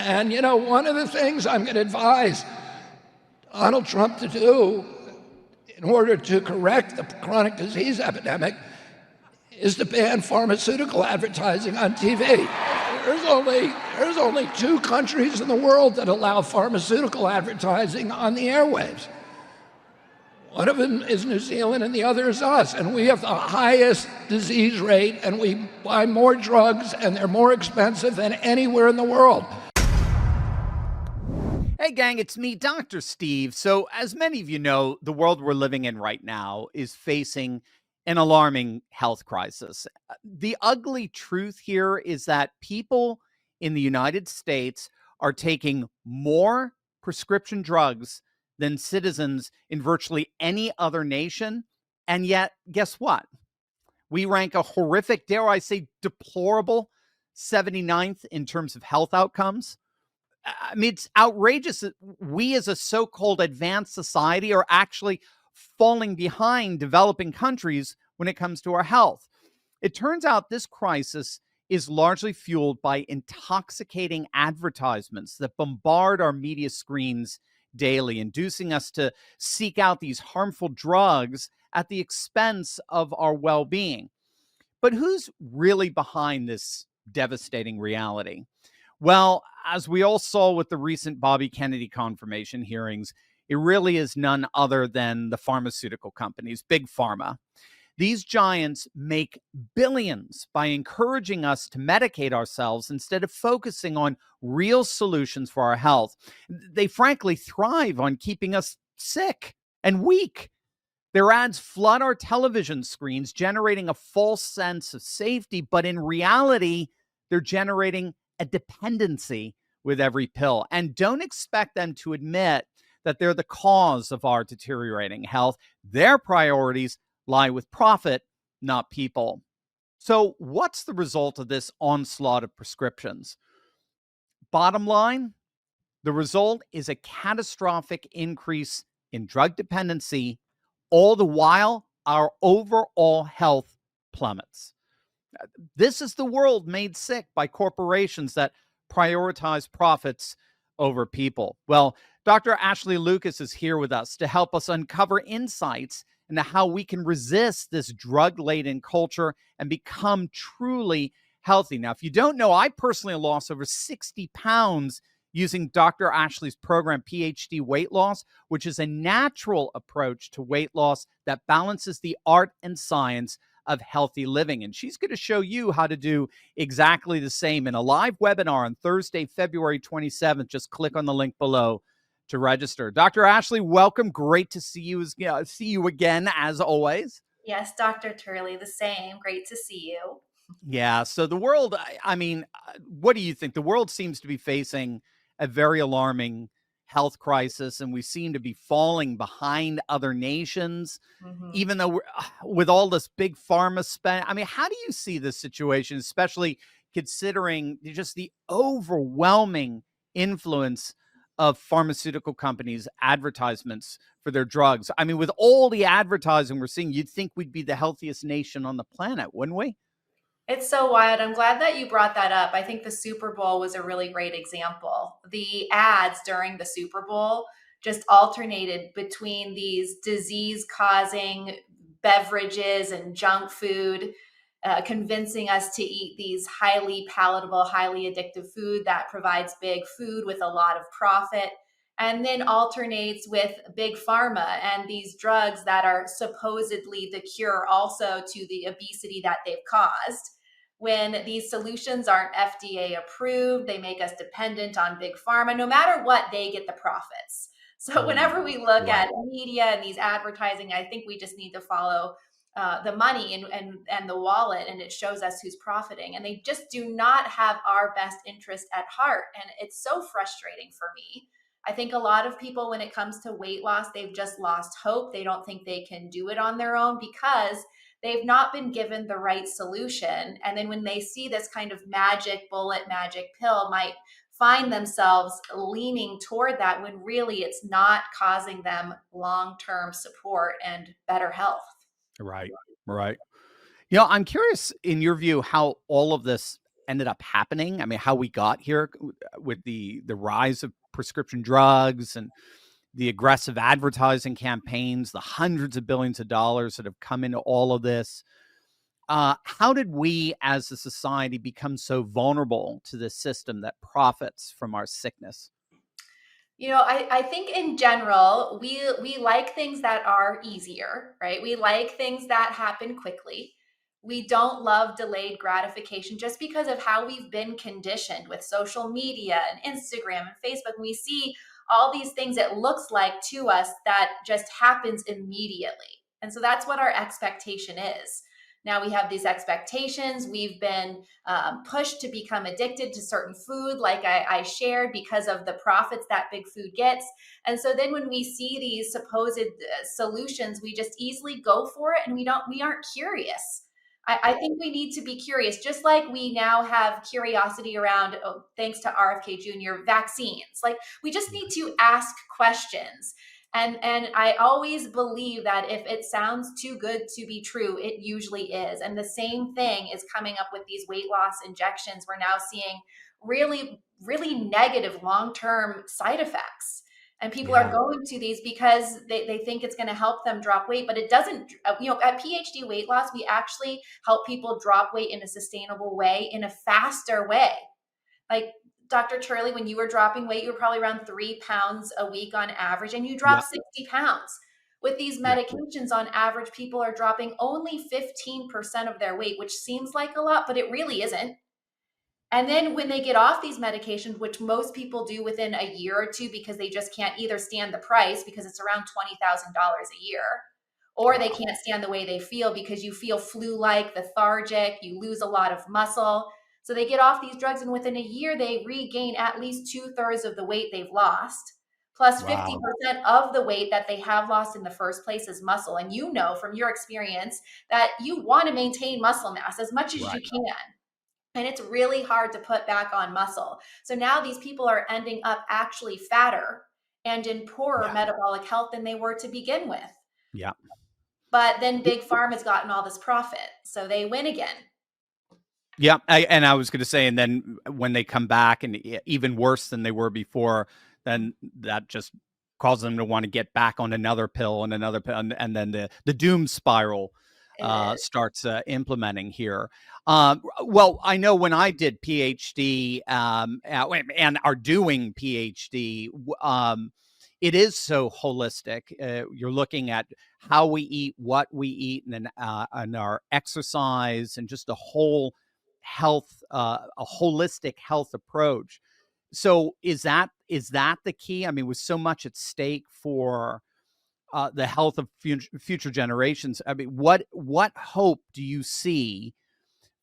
And, one of the things I'm going to advise Donald Trump to do in order to correct the chronic disease epidemic is to ban pharmaceutical advertising on TV. There's only 2 countries in the world that allow pharmaceutical advertising on the airwaves. One of them is New Zealand and the other is us. And we have the highest disease rate and we buy more drugs and they're more expensive than anywhere in the world. Hey gang, it's me, Dr. Steve. So as many of you know, the world we're living in right now is facing an alarming health crisis. The ugly truth here is that people in the United States are taking more prescription drugs than citizens in virtually any other nation. And yet, guess what? We rank a horrific, dare I say, deplorable 79th in terms of health outcomes. I mean, it's outrageous that we as a so-called advanced society are actually falling behind developing countries when it comes to our health. It turns out this crisis is largely fueled by intoxicating advertisements that bombard our media screens daily, inducing us to seek out these harmful drugs at the expense of our well-being. But who's really behind this devastating reality? Well, as we all saw with the recent Bobby Kennedy confirmation hearings, it really is none other than the pharmaceutical companies, Big Pharma. These giants make billions by encouraging us to medicate ourselves instead of focusing on real solutions for our health. They frankly thrive on keeping us sick and weak. Their ads flood our television screens, generating a false sense of safety, but in reality, they're generating a dependency with every pill. And don't expect them to admit that they're the cause of our deteriorating health. Their priorities lie with profit, not people. So what's the result of this onslaught of prescriptions? Bottom line, the result is a catastrophic increase in drug dependency, all the while our overall health plummets. This is the world made sick by corporations that prioritize profits over people. Well, Dr. Ashley Lucas is here with us to help us uncover insights into how we can resist this drug-laden culture and become truly healthy. Now, if you don't know, I personally lost over 60 pounds using Dr. Ashley's program, PhD Weight Loss, which is a natural approach to weight loss that balances the art and science of healthy living. And she's going to show you how to do exactly the same in a live webinar on Thursday, February 27th. Just click on the link below to register. Dr. Ashley, welcome. Great to see you again, as always. Yes, Dr. Turley, the same. Great to see you. Yeah. So the world, I mean, what do you think? The world seems to be facing a very alarming health crisis, and we seem to be falling behind other nations, even though with all this big pharma spend. I mean, how do you see this situation, especially considering just the overwhelming influence of pharmaceutical companies' advertisements for their drugs? I mean, with all the advertising we're seeing, you'd think we'd be the healthiest nation on the planet, wouldn't we? It's so wild. I'm glad that you brought that up. I think the Super Bowl was a really great example. The ads during the Super Bowl just alternated between these disease-causing beverages and junk food, convincing us to eat these highly palatable, highly addictive food that provides big food with a lot of profit, and then alternates with Big Pharma and these drugs that are supposedly the cure also to the obesity that they've caused. When these solutions aren't FDA approved, they make us dependent on Big Pharma. No matter what, they get the profits. So whenever we look at media and these advertising, I think we just need to follow the money and the wallet, and it shows us who's profiting. And they just do not have our best interest at heart. And it's so frustrating for me. I think a lot of people, when it comes to weight loss, they've just lost hope. They don't think they can do it on their own because they've not been given the right solution. And then when they see this kind of magic bullet, magic pill, might find themselves leaning toward that when really it's not causing them long-term support and better health. Right. You know, I'm curious, in your view, how all of this ended up happening? I mean, how we got here with the rise of prescription drugs and the aggressive advertising campaigns, the hundreds of billions of dollars that have come into all of this. How did we as a society become so vulnerable to this system that profits from our sickness? I think in general, we like things that are easier, right? We like things that happen quickly. We don't love delayed gratification just because of how we've been conditioned with social media and Instagram and Facebook. We see all these things it looks like to us that just happens immediately. And so that's what our expectation is. Now we have these expectations. We've been pushed to become addicted to certain food, like I shared, because of the profits that big food gets. And so then when we see these supposed solutions, we just easily go for it, and we aren't curious. I think we need to be curious, just like we now have curiosity around, oh, thanks to RFK Jr., vaccines. Like, we just need to ask questions. And I always believe that if it sounds too good to be true, it usually is. And the same thing is coming up with these weight loss injections. We're now seeing really, really negative long-term side effects. And people are Yeah. going to these because they think it's going to help them drop weight, but it doesn't. At PhD Weight Loss, we actually help people drop weight in a sustainable way, in a faster way. Like, Dr. Turley, when you were dropping weight, you were probably around 3 pounds a week on average, and you dropped Yep. 60 pounds. With these Yeah. medications, on average, people are dropping only 15% of their weight, which seems like a lot, but it really isn't. And then when they get off these medications, which most people do within a year or two, because they just can't either stand the price, because it's around $20,000 a year, or they Wow. can't stand the way they feel, because you feel flu-like, lethargic, you lose a lot of muscle. So they get off these drugs, and within a year, they regain at least 2/3 of the weight they've lost, plus Wow. 50% of the weight that they have lost in the first place is muscle. And you know from your experience that you want to maintain muscle mass as much as you Right. can. And it's really hard to put back on muscle. So now these people are ending up actually fatter and in poorer Yeah. metabolic health than they were to begin with. Yeah. But then Big Pharma has gotten all this profit, so they win again. Yeah, and I was going to say, and then when they come back and even worse than they were before, then that just causes them to want to get back on another pill and another pill, and then the doom spiral It is. starts implementing here. Well, I know when I did PhD and are doing PhD, it is so holistic. You're looking at how we eat, what we eat, and then and our exercise, and just a whole health, a holistic health approach. So is that the key? I mean, with so much at stake for the health of future generations, I mean, what hope do you see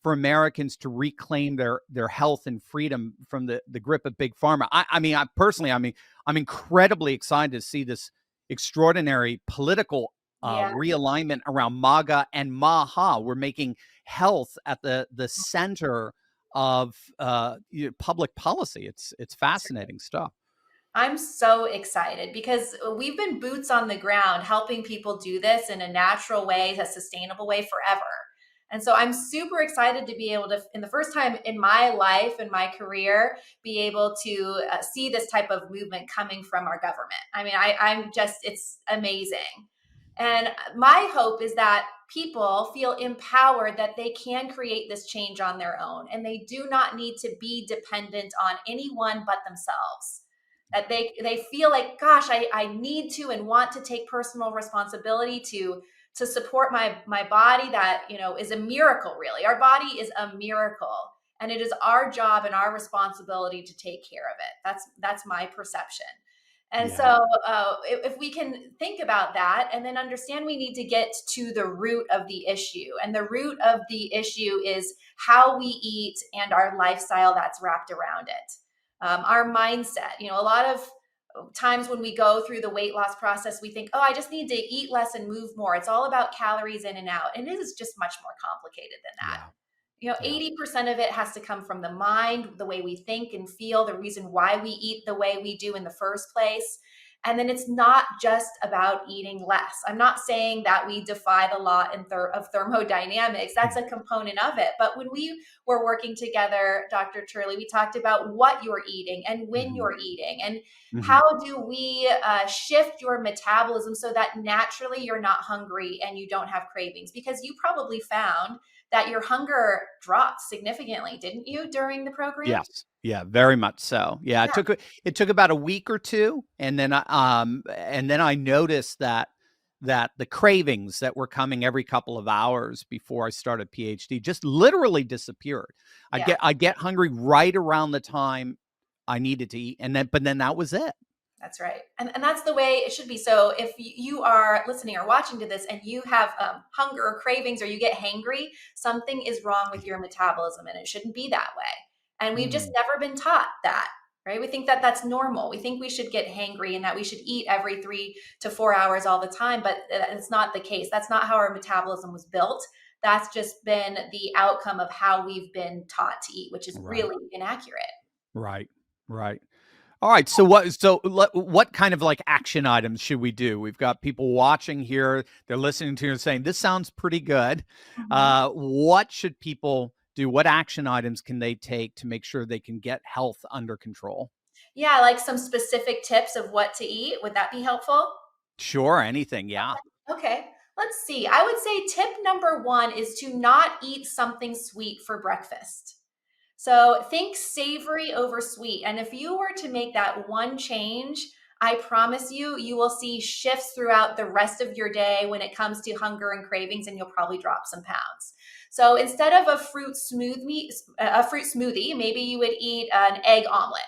for Americans to reclaim their health and freedom from the grip of big pharma? I mean, I personally, I'm incredibly excited to see this extraordinary political Yeah. realignment around MAGA and MAHA. We're making health at the center of public policy. It's fascinating stuff. I'm so excited because we've been boots on the ground helping people do this in a natural way, a sustainable way forever. And so I'm super excited to be able to, in the first time in my life and my career, be able to see this type of movement coming from our government. I mean, I'm just, it's amazing. And my hope is that people feel empowered that they can create this change on their own, and they do not need to be dependent on anyone but themselves. That they feel like, gosh, I need to and want to take personal responsibility to support my body, that is a miracle. Really, our body is a miracle, and it is our job and our responsibility to take care of it. That's my perception. And Yeah. so if we can think about that and then understand, we need to get to the root of the issue. And the root of the issue is how we eat and our lifestyle that's wrapped around it. Our mindset, a lot of times when we go through the weight loss process, we think, oh, I just need to eat less and move more. It's all about calories in and out. And it is just much more complicated than that. Yeah. Yeah. 80% of it has to come from the mind, the way we think and feel, the reason why we eat the way we do in the first place. And then it's not just about eating less. I'm not saying that we defy the law of thermodynamics. That's a component of it. But when we were working together, Dr. Turley, we talked about what you're eating and when you're eating, and how do we shift your metabolism so that naturally you're not hungry and you don't have cravings? Because you probably found that your hunger dropped significantly, didn't you, during the program? Yes. Yeah, very much so. Yeah, it took about a week or two, and then I noticed that the cravings that were coming every couple of hours before I started PhD just literally disappeared. Yeah. I'd get hungry right around the time I needed to eat, and then that was it. That's right. And that's the way it should be. So if you are listening or watching to this and you have hunger or cravings, or you get hangry, something is wrong with your metabolism, and it shouldn't be that way. And we've just never been taught that, right? We think that that's normal. We think we should get hangry and that we should eat every 3 to 4 hours all the time, but it's not the case. That's not how our metabolism was built. That's just been the outcome of how we've been taught to eat, which is really inaccurate. Right. Right. All right. So what kind of like action items should we do? We've got people watching here. They're listening to you and saying, this sounds pretty good. What should people do? What action items can they take to make sure they can get health under control? Yeah, like some specific tips of what to eat. Would that be helpful? Sure. Anything. Yeah. Okay, let's see. I would say tip number 1 is to not eat something sweet for breakfast. So think savory over sweet. And if you were to make that one change, I promise you, you will see shifts throughout the rest of your day when it comes to hunger and cravings, and you'll probably drop some pounds. So instead of a fruit smoothie, maybe you would eat an egg omelet.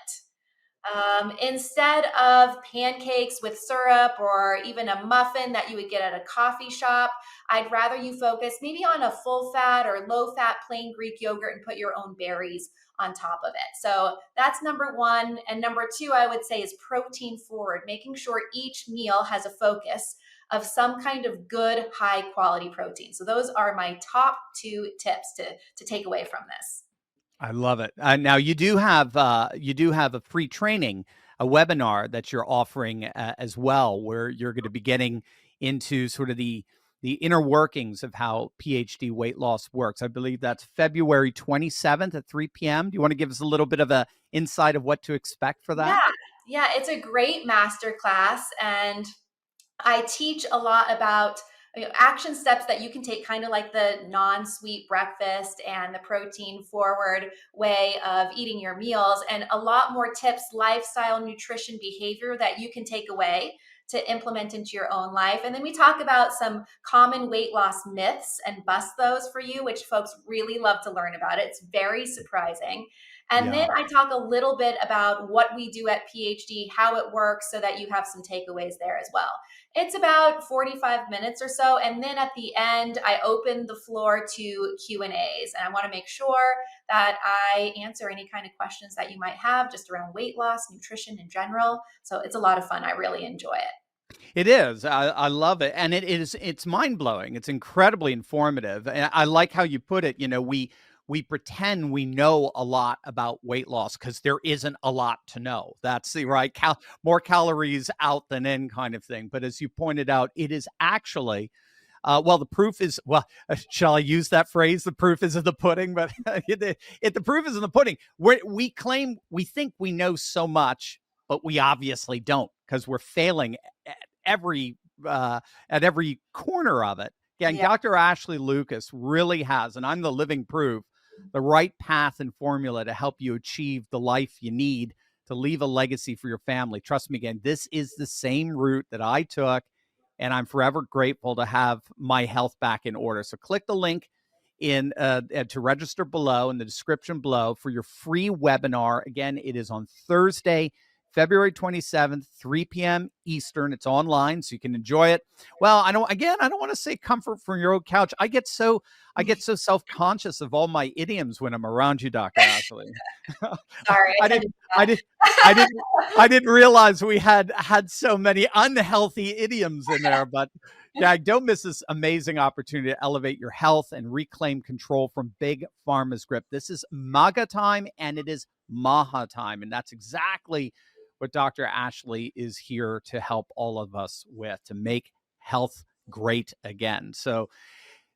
Instead of pancakes with syrup or even a muffin that you would get at a coffee shop, I'd rather you focus maybe on a full fat or low fat plain Greek yogurt and put your own berries on top of it. So that's number 1. And number 2, I would say, is protein forward, making sure each meal has a focus of some kind of good, high quality protein. So those are my top 2 tips to take away from this. I love it. Now you do have a free training, a webinar that you're offering as well, where you're going to be getting into sort of the inner workings of how PhD weight loss works. I believe that's February 27th at 3 p.m. Do you want to give us a little bit of a insight of what to expect for that? Yeah, it's a great masterclass, and I teach a lot about action steps that you can take, kind of like the non-sweet breakfast and the protein forward way of eating your meals, and a lot more tips, lifestyle, nutrition, behavior that you can take away to implement into your own life. And then we talk about some common weight loss myths and bust those for you, which folks really love to learn about. It's very surprising. And then I talk a little bit about what we do at PhD, how it works, so that you have some takeaways there as well. It's about 45 minutes or so. And then at the end, I open the floor to Q&As. And I want to make sure that I answer any kind of questions that you might have just around weight loss, nutrition in general. So it's a lot of fun. I really enjoy it. It is. I love it. And it's mind blowing. It's incredibly informative. And I like how you put it. You know, we pretend we know a lot about weight loss because there isn't a lot to know. That's the right more calories out than in kind of thing. But as you pointed out, it is actually, the proof is, shall I use that phrase? The proof is in the pudding, but the proof is in the pudding. We think we know so much, but we obviously don't, because we're failing at every corner of it. Yeah, and Dr. Ashley Lucas really has, and I'm the living proof, the right path and formula to help you achieve the life you need to leave a legacy for your family. Trust me, again, this is the same route that I took, and I'm forever grateful to have my health back in order. So click the link to register below in the description below for your free webinar. Again, it is on Thursday, February 27th, 3 p.m. Eastern. It's online, so you can enjoy it. Well, I don't want to say comfort from your own couch. I get so self-conscious of all my idioms when I'm around you, Dr. Ashley. Sorry. I didn't realize we had so many unhealthy idioms in there, but yeah, don't miss this amazing opportunity to elevate your health and reclaim control from Big Pharma's grip. This is MAGA time, and it is Maha time, and that's exactly what Dr. Ashley is here to help all of us with, to make health great again. So,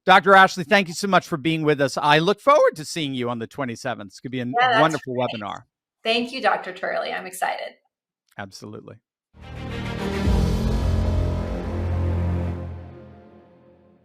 Dr. Ashley, thank you so much for being with us. I look forward to seeing you on the 27th. It's going to be a wonderful webinar. Thank you, Dr. Turley. I'm excited. Absolutely.